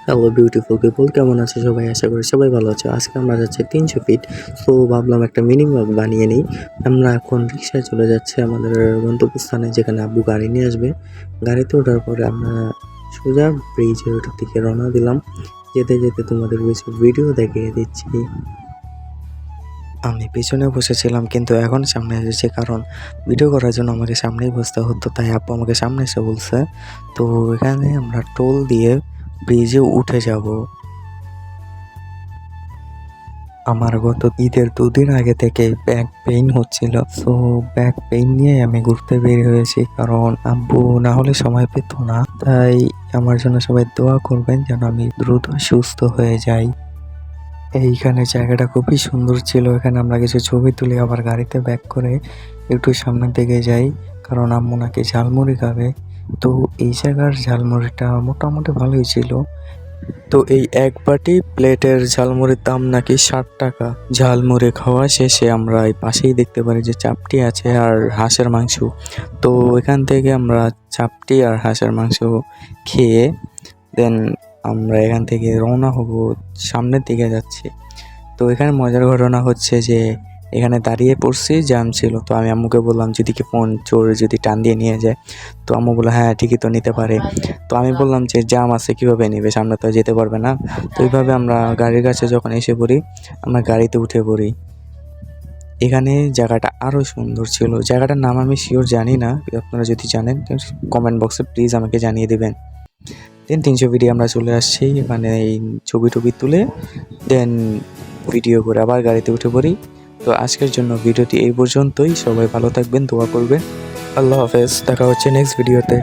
Hello beautiful people, কেমন আছে সবাই? আশা করি সবাই ভালো আছে। আজকে আমরা যাচ্ছি 300 ফিট। তো ভাবলাম একটা মিনি ব্লগ বানিয়ে নিই। আমরা এখন রিক্সায় চলে যাচ্ছি আমাদের গন্তব্যস্থানে, যেখানে আব্বু গাড়ি নিয়ে আসবে। গাড়িতে ওঠার পরে আমরা সোজা ব্রিজের ওটার দিকে রওনা দিলাম। যেতে যেতে তোমাদের কিছু ভিডিও দেখিয়ে দিচ্ছি। আমি পিছনে বসেছিলাম, কিন্তু এখন সামনে এসেছি, কারণ ভিডিও করার জন্য আমাকে সামনেই বসতে হতো, তাই আব্বু আমাকে সামনে এসে বলছে। তো এখানে আমরা টোল দিয়ে ব্রিজে উঠে যাব। আমার গত ঈদের 2 দিন আগে থেকে ব্যাক পেইন হচ্ছিল, সো ব্যাক পেইন নিয়ে আমি ঘুরতে বের হয়েছি, কারণ আব্বু না হলে সময় পেত না। তাই আমার জন্য সবাই দোয়া করবেন যেন আমি দ্রুত সুস্থ হয়ে যাই। এইখানে জায়গাটা খুবই সুন্দর ছিল। এখানে আমরা কিছু ছবি তুলে আবার গাড়িতে ব্যাক করে একটু সামনের দিকে যাই, কারণ আম্মু নাকি ঝালমুড়ি খাবে। তো এই জায়গার ঝালমুড়িটা মোটামুটি ভালোই ছিল। তো এই এক বাটি প্লেটের ঝালমুড়ির দাম নাকি 60 টাকা। ঝালমুড়ি খাওয়া শেষে আমরা এই পাশেই দেখতে পারি যে চাপটি আছে আর হাঁসের মাংস। তো এখান থেকে আমরা চাপটি আর হাঁসের মাংস খেয়ে দেন আমরা এখান থেকে রওনা হব, সামনের দিকে যাচ্ছি। তো এখানে মজার ঘটনা হচ্ছে যে এখানে দাঁড়িয়ে পড়ছি, জ্যাম ছিল। তো আমি আম্মুকে বললাম যদি কি ফোন চোর যদি টান দিয়ে নিয়ে যায়। তো আম্মু বললো হ্যাঁ ঠিকই তো নিতে পারে। তো আমি বললাম যে জ্যাম আছে, কীভাবে নেবে, সামনে তো যেতে পারবে না। তো এইভাবে আমরা গাড়ির কাছে যখন এসে পড়ি, আমরা গাড়িতে উঠে পড়ি। এখানে জায়গাটা আরও সুন্দর ছিল। জায়গাটার নাম আমি শিওর জানি না, আপনারা যদি জানেন কমেন্ট বক্সে প্লিজ আমাকে জানিয়ে দেবেন। দেন 300 ভিডিও আমরা চলে আসছি, মানে এই ছবি টবি তুলে দেন ভিডিও করে আবার গাড়িতে উঠে পড়ি। তো আজকের জন্য ভিডিওটি এই পর্যন্তই। সবাই ভালো থাকবেন, দোয়া করবেন। আল্লাহ হাফেজ, দেখা হচ্ছে নেক্সট ভিডিওতে।